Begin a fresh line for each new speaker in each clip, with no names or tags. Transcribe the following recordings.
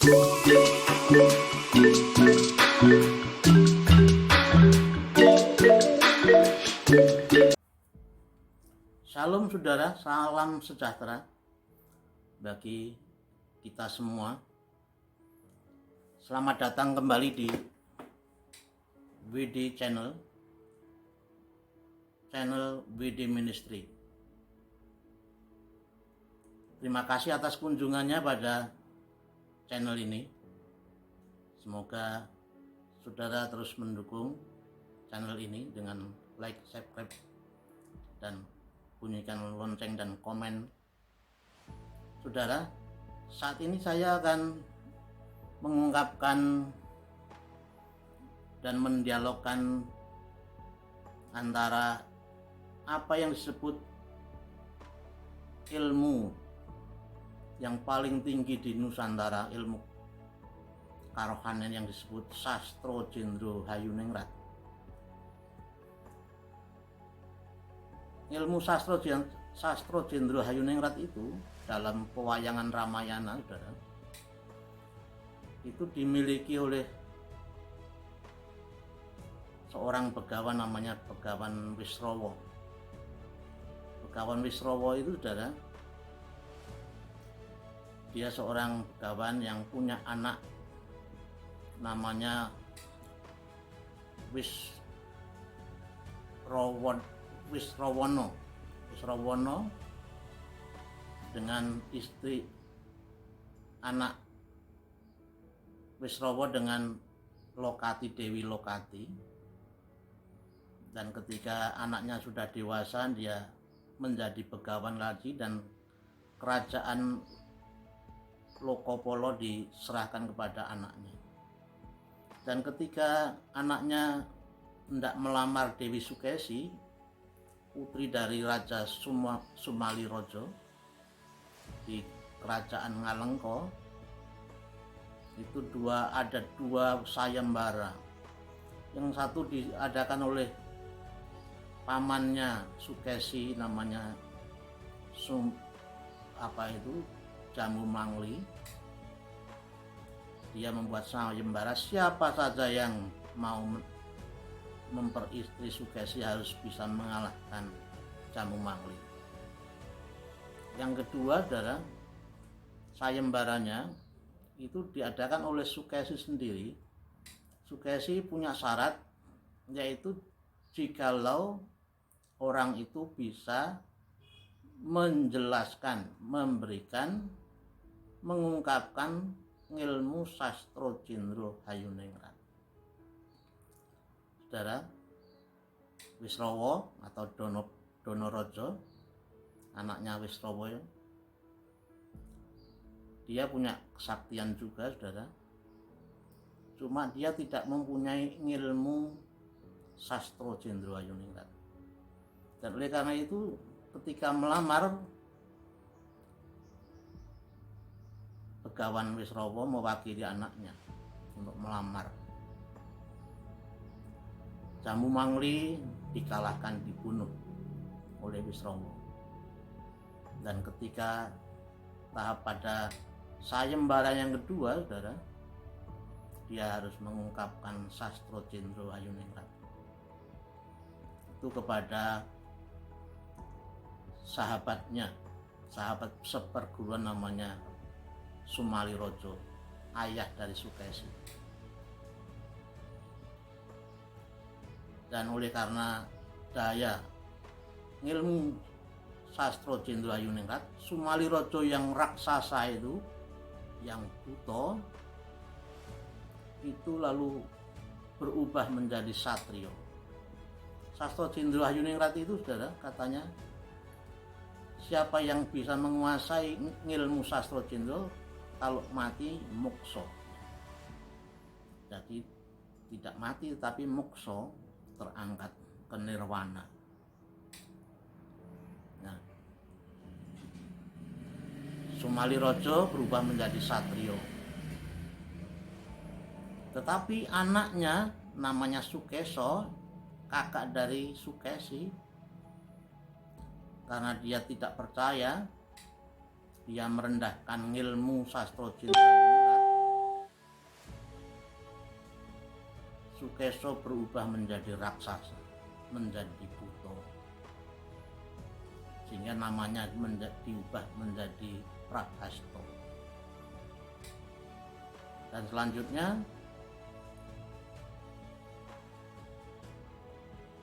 Shalom saudara, salam sejahtera bagi kita semua. Selamat datang kembali di WD Channel WD Ministry. Terima kasih atas kunjungannya pada channel ini. Semoga saudara terus mendukung channel ini dengan like, subscribe, dan bunyikan lonceng dan komen. Saudara, saat ini saya akan mengungkapkan dan mendialogkan antara apa yang disebut ilmu yang paling tinggi di Nusantara, ilmu karohanian yang disebut Sastro Jendro Hayuningrat. Ilmu Sastro Jendro Hayuningrat itu dalam pewayangan Ramayana, saudara, itu dimiliki oleh seorang begawan namanya Begawan Wisrawa. Begawan Wisrawa itu, saudara, dia seorang begawan yang punya anak namanya Wisrawono dengan istri anak Wisrawa dengan Lokati, Dewi Lokati. Dan ketika anaknya sudah dewasa, dia menjadi begawan lagi dan kerajaan Lokopolo diserahkan kepada anaknya. Dan ketika anaknya hendak melamar Dewi Sukesi, putri dari Raja Sumalirojo di kerajaan Ngalengko, itu ada dua sayembara. Yang satu diadakan oleh pamannya Sukesi namanya Jambu Mangli. Dia membuat sayembara, siapa saja yang mau memperistri Sukesi harus bisa mengalahkan Jambu Mangli. Yang kedua adalah sayembaranya itu diadakan oleh Sukesi sendiri. Sukesi punya syarat, yaitu jikalau orang itu bisa menjelaskan, mengungkapkan ilmu Sastro Jendro Hayuningrat. Saudara, Wisrawa atau Donorojo, anaknya Wisrawa, dia punya kesaktian juga, saudara. Cuma dia tidak mempunyai ilmu Sastro Jendro Hayuningrat. Dan oleh karena itu, ketika melamar, Begawan Wisrawa mewakili anaknya untuk melamar. Jambu Mangli dikalahkan, dibunuh oleh Wisrawa. Dan ketika tahap pada sayembara yang kedua, saudara, dia harus mengungkapkan Sastro Jendro Hayuningrat itu kepada sahabatnya, sahabat seperguruan namanya Sumalirojo, ayah dari Sukesi. Dan oleh karena daya ilmu Sastro Jendro Hayuningrat, Sumalirojo yang raksasa itu, yang buta, itu lalu berubah menjadi satrio. Sastro Jendro Hayuningrat itu, saudara, katanya, siapa yang bisa menguasai ilmu Sastro Jendro, kalau mati mokso. Jadi tidak mati tapi mokso, terangkat ke nirwana. Nah, Sumalirojo berubah menjadi satrio. Tetapi anaknya namanya Sukeso, kakak dari Sukesi, karena dia tidak percaya, dia merendahkan ilmu Sastro Jendro Hayuningrat, Sukeso berubah menjadi raksasa, menjadi buto, sehingga namanya diubah menjadi Prahasto. Dan selanjutnya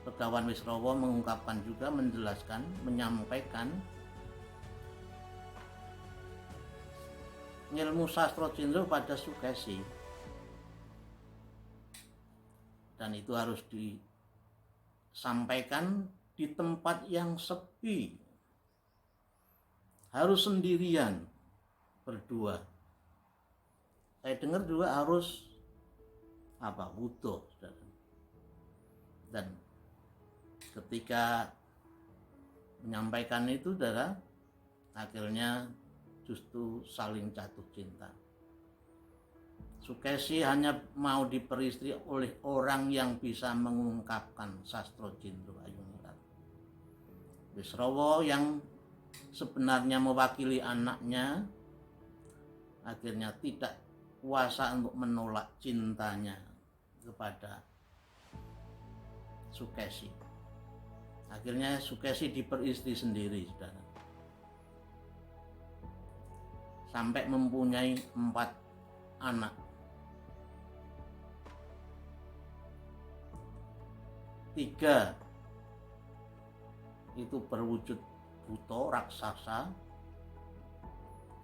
Begawan Wisrawa mengungkapkan juga, menjelaskan, menyampaikan ilmu sastra Cindro pada Sukesi, dan itu harus disampaikan di tempat yang sepi, harus sendirian, berdua. Saya dengar juga harus butuh, dan ketika menyampaikan itu, saudara, akhirnya justru saling jatuh cinta. Sukesi hanya mau diperistri oleh orang yang bisa mengungkapkan sastra Cindro Ayuningrat. Wisrawa yang sebenarnya mewakili anaknya akhirnya tidak kuasa untuk menolak cintanya kepada Sukesi. Akhirnya Sukesi diperistri sendiri, saudara, sampai mempunyai 4 anak. 3 itu berwujud buto, raksasa,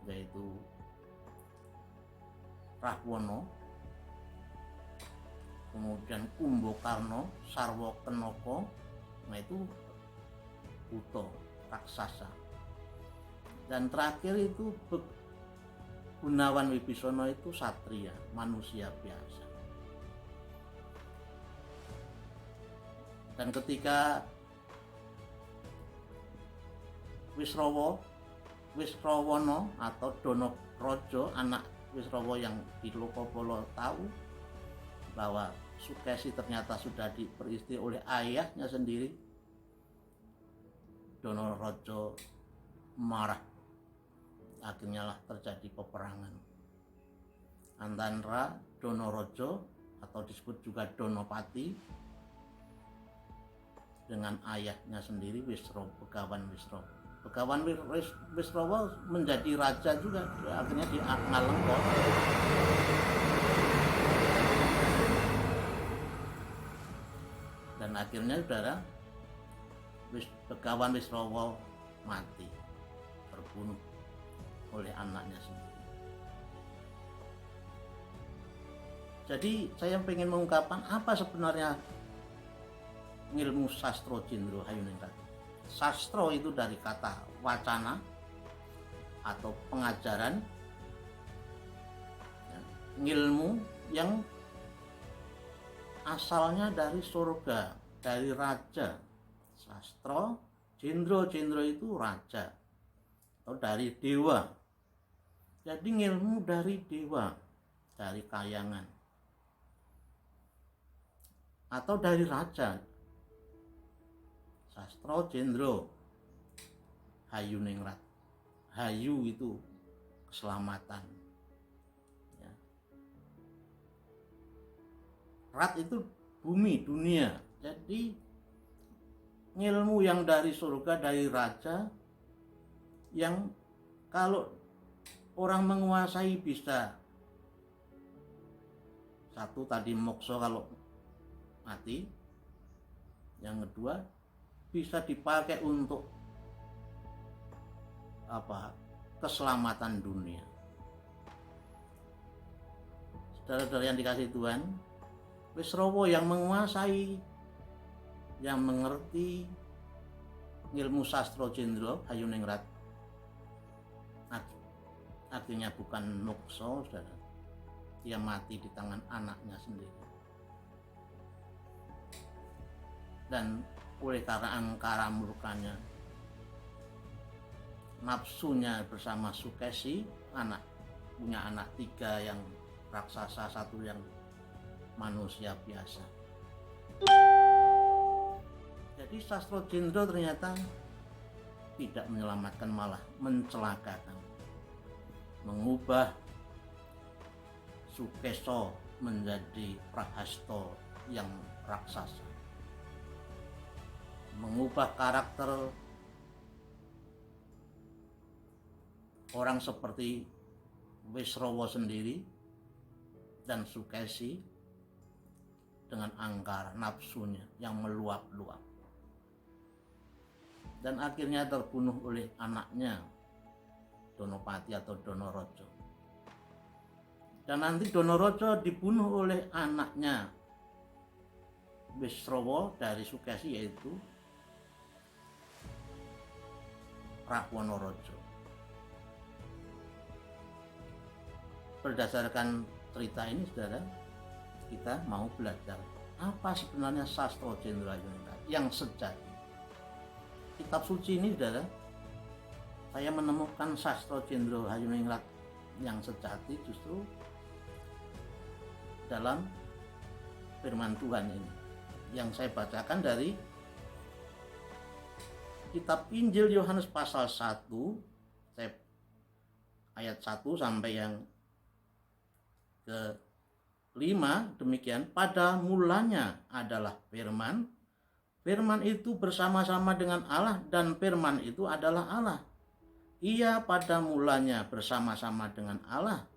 yaitu Rahwana, kemudian Kumbakarna, Sarwakenaka, nah itu buto, raksasa. Dan terakhir itu Gunawan Wibisana itu satria, manusia biasa. Dan ketika Wisrawana atau Danaraja, anak Wisrawa yang di Lokapala, tahu bahwa Sukesi ternyata sudah diperistri oleh ayahnya sendiri, Danaraja marah. Akhirnya lah terjadi peperangan antara Danaraja atau disebut juga Danapati dengan ayahnya sendiri, Begawan Wisrawa. Begawan Wisrawa menjadi raja juga, akhirnya di Ngalengka. Dan akhirnya, saudara, Begawan Wisrawa mati, terbunuh oleh anaknya sendiri. Jadi saya ingin mengungkapkan apa sebenarnya ilmu sastra Cindro Ayuningrat. Sastra itu dari kata wacana atau pengajaran, ilmu yang asalnya dari surga, dari raja. Sastra, Cindro itu raja atau dari dewa. Jadi ilmu dari dewa, dari kayangan, atau dari raja. Sastra Cindro Ayuningrat. Hayu itu keselamatan, ya. Rat itu bumi, dunia. Jadi ilmu yang dari surga, dari raja, yang kalau orang menguasai bisa, satu tadi moksa kalau mati, yang kedua bisa dipakai untuk keselamatan dunia. Saudara-saudara yang dikasih Tuhan, Wisrawa yang menguasai, yang mengerti ilmu sastra Cindro Ayuningrat, akhirnya bukan moksa, saudara, dia mati di tangan anaknya sendiri. Dan oleh karena angkara murkanya, nafsunya bersama Sukesi, punya anak 3 yang raksasa, 1 yang manusia biasa. Jadi sastra Cindro ternyata tidak menyelamatkan, malah mencelakakan, mengubah Sukeso menjadi Prahasto yang raksasa, mengubah karakter orang seperti Wisrawa sendiri dan Sukesi dengan angkara nafsunya yang meluap-luap, dan akhirnya terbunuh oleh anaknya Donopati atau Donorojo. Dan nanti Donorojo dibunuh oleh anaknya Wisrawa dari Sukesi, yaitu Rahwanorojo. Berdasarkan cerita ini, saudara, kita mau belajar apa sebenarnya Sastro Jendrayuningrat yang sejati. Kitab suci ini, saudara, saya menemukan Sastro Jendrayuningrat yang sejati justru dalam firman Tuhan ini, yang saya bacakan dari kitab Injil Yohanes pasal 1 ayat 1 sampai yang ke-5. Demikian, pada mulanya adalah firman, firman itu bersama-sama dengan Allah, dan firman itu adalah Allah. Ia pada mulanya bersama-sama dengan Allah.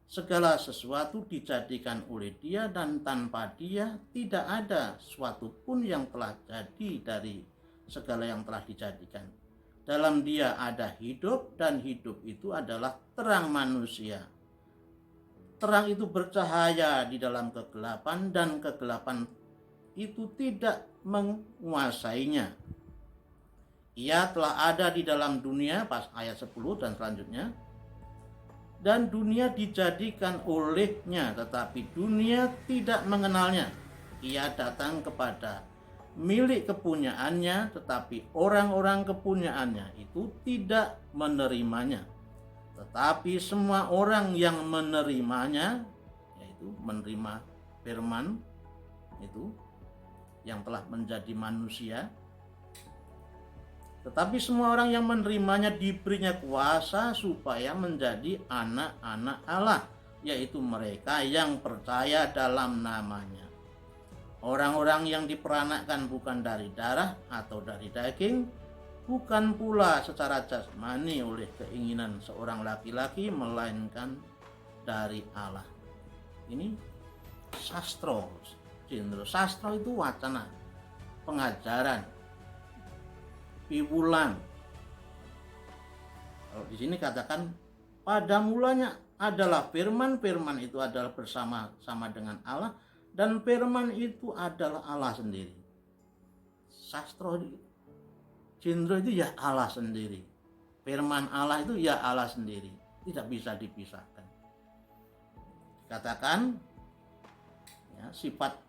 Segala sesuatu dijadikan oleh Dia, dan tanpa Dia tidak ada suatu pun yang telah jadi dari segala yang telah dijadikan. Dalam Dia ada hidup, dan hidup itu adalah terang manusia. Terang itu bercahaya di dalam kegelapan, dan kegelapan itu tidak menguasainya. Ia telah ada di dalam dunia, pas ayat 10 dan selanjutnya, dan dunia dijadikan olehnya, tetapi dunia tidak mengenalnya. Ia datang kepada milik kepunyaannya, tetapi orang-orang kepunyaannya itu tidak menerimanya. Tetapi semua orang yang menerimanya, yaitu menerima firman itu yang telah menjadi manusia, tetapi semua orang yang menerimanya diberinya kuasa supaya menjadi anak-anak Allah, yaitu mereka yang percaya dalam namanya. Orang-orang yang diperanakkan bukan dari darah atau dari daging, bukan pula secara jasmani oleh keinginan seorang laki-laki, melainkan dari Allah. Ini sastro. Sastro itu wacana, pengajaran, piwulan. Kalau di sini katakan pada mulanya adalah firman, firman itu adalah bersama-sama dengan Allah, dan firman itu adalah Allah sendiri. Sastro Jendro itu ya Allah sendiri. Firman Allah itu ya Allah sendiri, tidak bisa dipisahkan. Katakan ya, sifat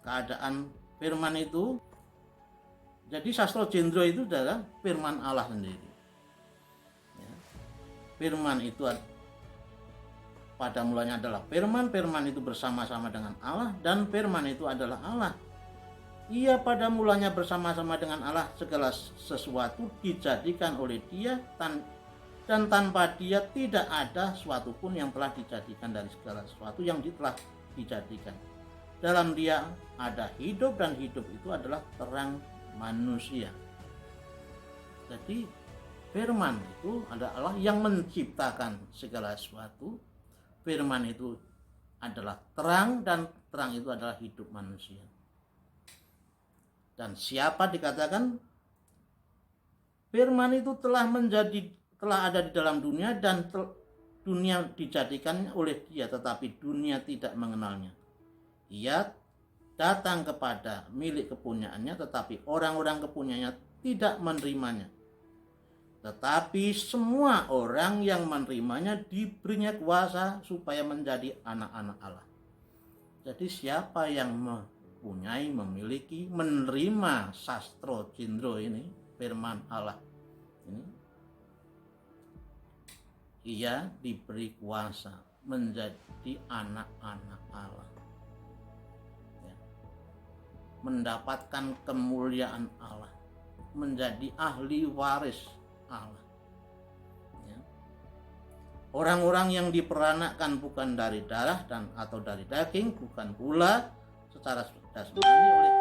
keadaan firman itu. Jadi Sastro Jendro itu adalah firman Allah sendiri. Ya. Firman itu pada mulanya adalah firman, firman itu bersama-sama dengan Allah, dan firman itu adalah Allah. Ia pada mulanya bersama-sama dengan Allah, segala sesuatu dijadikan oleh Dia, dan tanpa Dia tidak ada suatu pun yang telah dijadikan dari segala sesuatu yang telah dijadikan. Dalam Dia ada hidup, dan hidup itu adalah terang manusia. Jadi firman itu adalah yang menciptakan segala sesuatu. Firman itu adalah terang, dan terang itu adalah hidup manusia. Dan siapa dikatakan firman itu telah ada di dalam dunia, dan dunia dijadikan oleh Dia, tetapi dunia tidak mengenalnya. Ia datang kepada milik kepunyaannya, tetapi orang-orang kepunyaannya tidak menerimanya. Tetapi semua orang yang menerimanya diberinya kuasa supaya menjadi anak-anak Allah. Jadi siapa yang mempunyai, memiliki, menerima Sastro Jendro ini, firman Allah ini, ia diberi kuasa menjadi anak-anak Allah, ya. Mendapatkan kemuliaan Allah, menjadi ahli waris Allah, ya. Orang-orang yang diperanakkan bukan dari darah atau dari daging, bukan pula secara jasmani oleh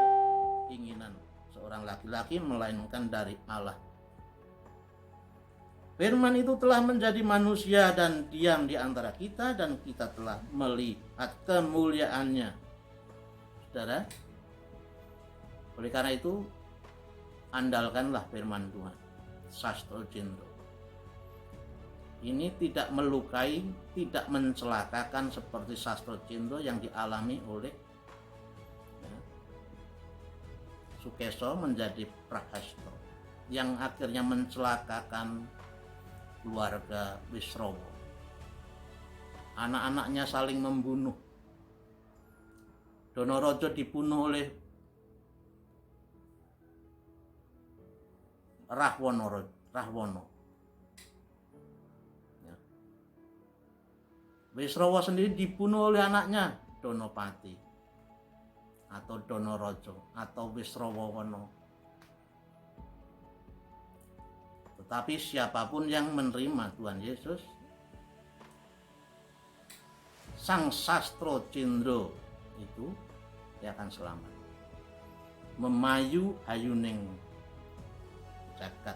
keinginan seorang laki-laki, melainkan dari Allah. Firman itu telah menjadi manusia dan diam di antara kita, dan kita telah melihat kemuliaannya. Saudara, oleh karena itu andalkanlah firman Tuhan. Sastro Cindro ini tidak melukai, tidak mencelakakan seperti Sastro Cindro yang dialami oleh Sukeso menjadi Prahasto, yang akhirnya mencelakakan keluarga Wisrawa. Anak-anaknya saling membunuh. Donorojo dibunuh oleh Rahwono. Ya. Wisrawa sendiri dibunuh oleh anaknya Donopati atau Donorojo atau Wisrawawono. Tetapi siapapun yang menerima Tuhan Yesus, Sang Sastro Cindro itu, dia akan selamat. Memayu hayuning jagat.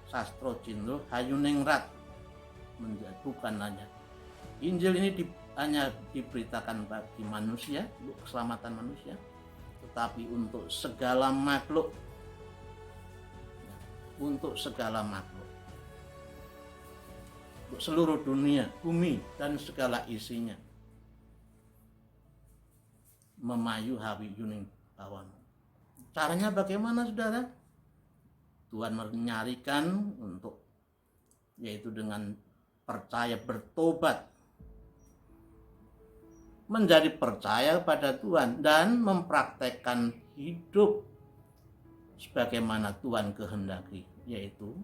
Sastro Cindro hayuning rat, bukan hanya Injil ini hanya diberitakan bagi manusia, untuk keselamatan manusia, tetapi untuk segala makhluk. Untuk segala makhluk, untuk seluruh dunia, bumi dan segala isinya. Memayu hawi yuning bawan. Caranya bagaimana, saudara? Tuhan menyarikan untuk, yaitu dengan percaya, bertobat, menjadi percaya pada Tuhan dan mempraktekkan hidup sebagaimana Tuhan kehendaki, yaitu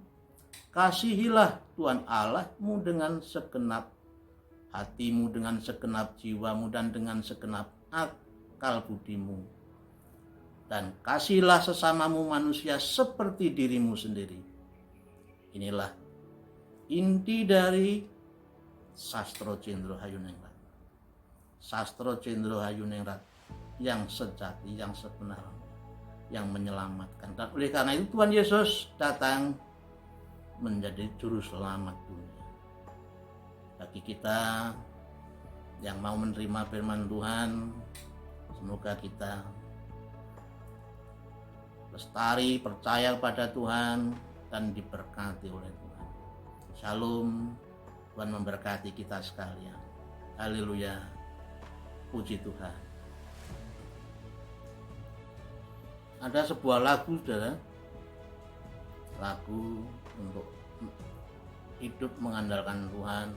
kasihilah Tuhan Allahmu dengan segenap hatimu, dengan segenap jiwamu, dan dengan segenap akal budimu, dan kasihilah sesamamu manusia seperti dirimu sendiri. Inilah inti dari Sastro Cindro Hayuningrat. Sastro Cindro Hayuningrat yang sejati, yang sebenarnya, yang menyelamatkan. Dan oleh karena itu Tuhan Yesus datang menjadi juru selamat dunia. Bagi kita yang mau menerima firman Tuhan, semoga kita lestari, percaya pada Tuhan, dan diberkati oleh Tuhan. Shalom, Tuhan memberkati kita sekalian. Haleluya, puji Tuhan. Ada sebuah lagu, saudara, lagu untuk hidup mengandalkan Tuhan,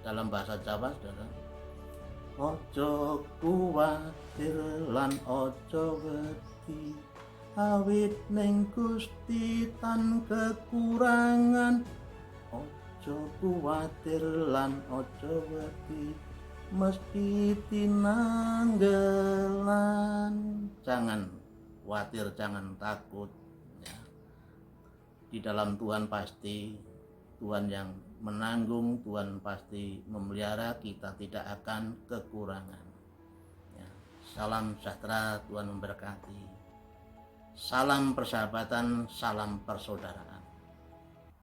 dalam bahasa Jawa, saudara. Ojo kuwatir lan ojo wedi, awit ning Gusti tan kekurangan. Ojo kuwatir lan ojo wedi, meski tinanggelan. Jangan khawatir, jangan takut, ya. Di dalam Tuhan pasti Tuhan yang menanggung, Tuhan pasti memelihara, kita tidak akan kekurangan, ya. Salam sejahtera, Tuhan memberkati. Salam persahabatan, salam persaudaraan.